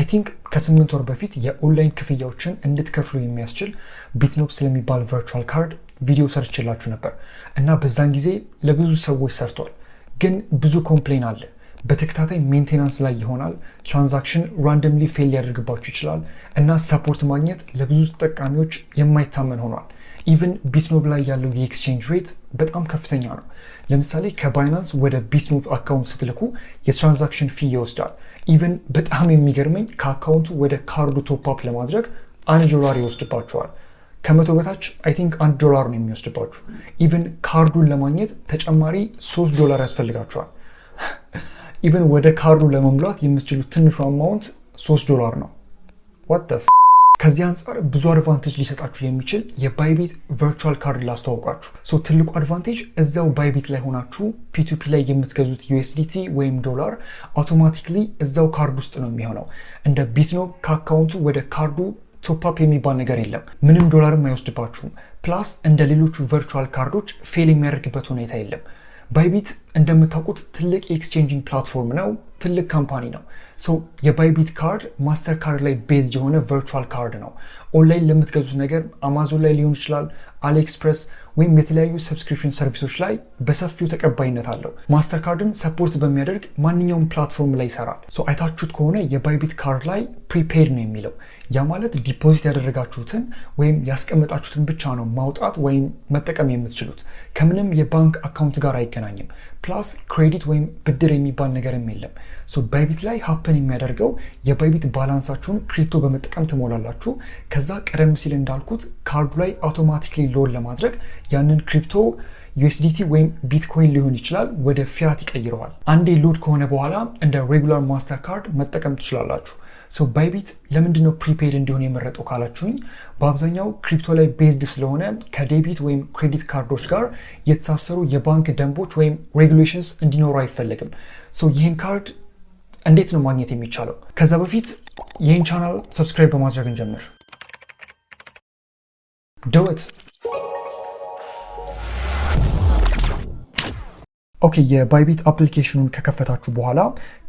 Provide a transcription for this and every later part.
ቲንክ ከ8 ወር በፊት የኦንላይን ክፍያዎችን እንድትከፍሉ የሚያስችል ቢትኖብ ስለሚባል ቨርቹዋል ካርድ ቪዲዮ ሰርችላችሁ ነበር እና በዛን ጊዜ ለብዙ ሰዎች ሰርቷል። ግን ብዙ ኮምፕሌን አለ። በተከታታይ ሜንቴናንስ ላይ ይሆናል፣ ትራንዛክሽን ራንደምሊ ፌል ሊያደርግባችሁ ይችላል እና ሰፖርት ማግኘት ለብዙ ተጠቃሚዎች የማይታመን ሆኗል። ኢቨን ቢትኖብ ላይ ያለው የኤክስቼንጅ ሬት በጣም ከፍተኛ ነው። ለምሳሌ ከባይናንስ ወደ ቢትኖብ አካውንት ስትልኩ የትራንዛክሽን ፊ ይወስዳል። ኢቨን በጣም የሚገርመኝ ከአካውንቱ ወደ ካርዱ ቶፕ ለማድረግ $1 ይወስድባቸዋል። ከ100 በታች አይ ቲንክ $1 ነው የሚወስድባችሁ። ኢቨን ካርዱን ለማግኘት ተጨማሪ $3 ያስፈልጋቸዋል። ኢቨን ወደ ካርዱ ለመሙላት የምትችሉት ትንሹ አማውንት $3 ነው። what the ከዚህ አንጻር ብዙ አድቫንቴጅ ሊሰጣችሁ የሚችል የባይቢት ቨርቹዋል ካርድ ላስተዋውቃችሁ። ትልቁ አድቫንቴጅ እዛው ባይቢት ላይ ሆናችሁ ፒቱፒ ላይ የምትገዙት USDT ወይም ዶላር አውቶማቲክሊ እዛው ካርድ ውስጥ ነው የሚሆነው። እንደ ቢትኖብ ከአካውንቱ ወደ ካርዱ ቶፕ የሚባል ነገር የለም። ምንም ዶላርም አይወስድባችሁም። ፕላስ እንደ ሌሎቹ ቨርቹዋል ካርዶች ፌል የሚያደርግበት ሁኔታ የለም። ባይቢት እንደምታውቁት ትልቅ የኤክስቼንጂንግ ፕላትፎርም ነው፣ ትልቅ ካምፓኒ ነው። የባይቢት ካርድ ማስተር ካርድ ላይ ቤዝድ የሆነ ቨርቹዋል ካርድ ነው። ኦንላይን ለምትገዙት ነገር አማዞን ላይ ሊሆን ይችላል፣ አሊኤክስፕረስ ወይም የተለያዩ ሰብስክሪፕሽን ሰርቪሶች ላይ በሰፊው ተቀባይነት አለው። ማስተር ካርድን ሰፖርት በሚያደርግ ማንኛውም ፕላትፎርም ላይ ይሰራል። አይታችሁት ከሆነ የባይቢት ካርድ ላይ ፕሪፔድ ነው የሚለው። ያ ማለት ዲፖዚት ያደረጋችሁትን ወይም ያስቀመጣችሁትን ብቻ ነው ማውጣት ወይም መጠቀም የምትችሉት። ከምንም የባንክ አካውንት ጋር አይገናኝም። ፕላስ ክሬዲት ወይም ብድር የሚባል ነገርም የለም። ባይቢት ላይ ሀፕን የሚያደርገው የባይቢት ባላንሳችሁን ክሪፕቶ በመጠቀም ትሞላላችሁ። ከዛ ቀደም ሲል እንዳልኩት ካርዱ ላይ አውቶማቲክሊ ሎድ ለማድረግ ያንን ክሪፕቶ USDT ወይም ቢትኮይን ሊሆን ይችላል ወደ ፊያት ይቀይረዋል። አንዴ ሎድ ከሆነ በኋላ እንደ ሬጉላር ማስተር ካርድ መጠቀም ትችላላችሁ። ባይቢት ለምንድነው ፕሪፔድ እንዲሆን የመረጠው ካላችሁኝ፣ በአብዛኛው ክሪፕቶ ላይ ቤዝድ ስለሆነ ከዴቢት ወይም ክሬዲት ካርዶች ጋር የተሳሰሩ የባንክ ደንቦች ወይም ሬጉሌሽንስ እንዲኖሩ አይፈለግም። ይህን ካርድ እንዴት ነው ማግኘት የሚቻለው? ከዛ በፊት ይህን ቻናል ሰብስክራይብ በማድረግ እንጀምር። ደወት ኦኬ። የባይቢት አፕሊኬሽኑን ከከፈታችሁ በኋላ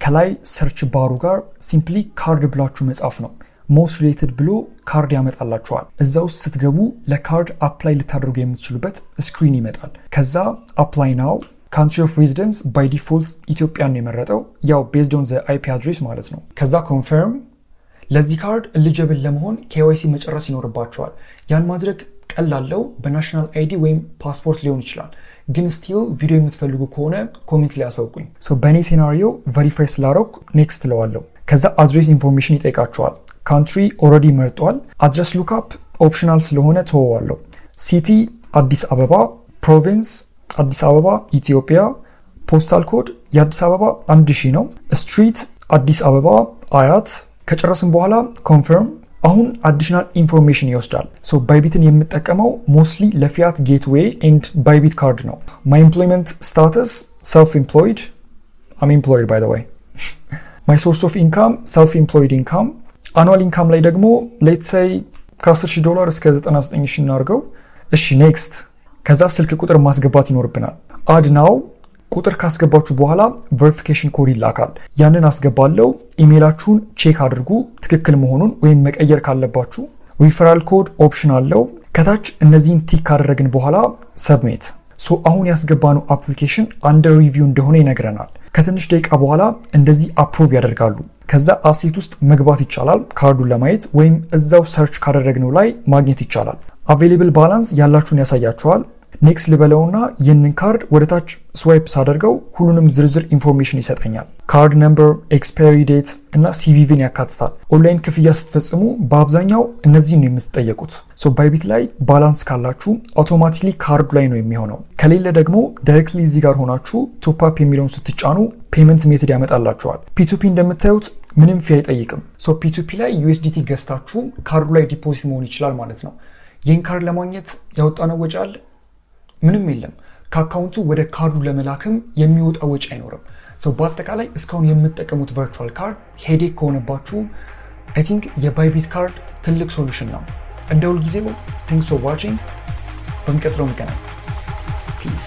ከላይ ሰርች ባሩ ጋር ሲምፕሊ ካርድ ብላችሁ መጻፍ ነው። ሞስት ሪሌትድ ብሎ ካርድ ያመጣላችኋል። እዛ ውስጥ ስትገቡ ለካርድ አፕላይ ልታደርጉ የምትችሉበት ስክሪን ይመጣል። ከዛ አፕላይ ናው ካንትሪ ኦፍ ሬዚደንስ ባይ ዲፎልት ኢትዮጵያን የመረጠው ያው ቤዝድ ኦን ዘ IP አድሬስ ማለት ነው። ከዛ ኮንፈርም። ለዚህ ካርድ ኤሊጂብል ለመሆን KYC መጨረስ ይኖርባቸዋል። ያን ማድረግ ቀላለው በናሽናል ID ወይም ፓስፖርት ሊሆን ይችላል። ግን ስቲል ቪዲዮ የምትፈልጉ ከሆነ ኮሜንት ላይ አሳውቁኝ። በእኔ ሴናሪዮ ቨሪፋይ ስላረኩ ኔክስት ለዋለው። ከዛ አድሬስ ኢንፎርሜሽን ይጠይቃቸዋል። ካንትሪ ኦልሬዲ መርጧል። አድረስ ሉክአፕ ኦፕሽናል ስለሆነ ተወዋለው። ሲቲ አዲስ አበባ፣ ፕሮቪንስ አዲስ አበባ ኢትዮጵያ፣ ፖስታል ኮድ የአዲስ አበባ 1000 ነው። ስትሪት አዲስ አበባ አያት። ከጨረስን በኋላ ኮንፈርም። አሁን አዲሽናል ኢንፎርሜሽን ይወስዳል። ባይቢትን የምጠቀመው ሞስትሊ ለፊያት ጌትዌይ ኤንድ ባይቢት ካርድ ነው። ማይ ኤምፕሎይመንት ስታተስ ሰልፍ ኤምፕሎይድ፣ አም ኤምፕሎይድ ባይ ዘ ወይ። ማይ ሶርስ ኦፍ ኢንካም ሰልፍ ኤምፕሎይድ ኢንካም። አኑዋል ኢንካም ላይ ደግሞ ሌትስ ሴይ $10,000 እስከ $99,000 እናድርገው። እሺ ኔክስት። ከዛ ስልክ ቁጥር ማስገባት ይኖርብናል። አድ ናው። ቁጥር ካስገባችሁ በኋላ ቬሪፊኬሽን ኮድ ይላካል። ያንን አስገባለው። ኢሜይላችሁን ቼክ አድርጉ ትክክል መሆኑን ወይም መቀየር ካለባችሁ። ሪፈራል ኮድ ኦፕሽን አለው። ከታች እነዚህን ቲክ ካደረግን በኋላ ሰብሚት። አሁን ያስገባነው አፕሊኬሽን አንደር ሪቪው እንደሆነ ይነግረናል። ከትንሽ ደቂቃ በኋላ እንደዚህ አፕሩቭ ያደርጋሉ። ከዛ አሴት ውስጥ መግባት ይቻላል ካርዱን ለማየት ወይም እዛው ሰርች ካደረግነው ላይ ማግኘት ይቻላል። አቬሌብል ባላንስ ያላችሁን ያሳያችኋል። ኔክስት ልበለውና ይህንን ካርድ ወደ ታች ስዋይፕ ሳደርገው ሁሉንም ዝርዝር ኢንፎርሜሽን ይሰጠኛል። ካርድ ነምበር፣ ኤክስፓየሪ ዴት እና CVVን ያካትታል። ኦንላይን ክፍያ ስትፈጽሙ በአብዛኛው እነዚህን ነው የምትጠየቁት። ባይቢት ላይ ባላንስ ካላችሁ አውቶማቲክሊ ካርዱ ላይ ነው የሚሆነው። ከሌለ ደግሞ ዳይሬክትሊ እዚህ ጋር ሆናችሁ ቶፕ አፕ የሚለውን ስትጫኑ ፔመንት ሜትድ ያመጣላችኋል። ፒቱፒ እንደምታዩት ምንም ፊ አይጠይቅም። ፒቱፒ ላይ USDT ገዝታችሁ ካርዱ ላይ ዲፖዚት መሆን ይችላል ማለት ነው። ይህን ካርድ ለማግኘት ያወጣነው ወጪ አለ? ምንም የለም። ከአካውንቱ ወደ ካርዱ ለመላክም የሚወጣ ወጪ አይኖርም። በአጠቃላይ እስካሁን የምትጠቀሙት ቨርቹዋል ካርድ ሄዴክ ከሆነባችሁ አይ ቲንክ የባይቢት ካርድ ትልቅ ሶሉሽን ነው። እንደ ሁልጊዜው ቴንክስ ፎር ዋቺንግ። በሚቀጥለው እንገናኝ። ፒስ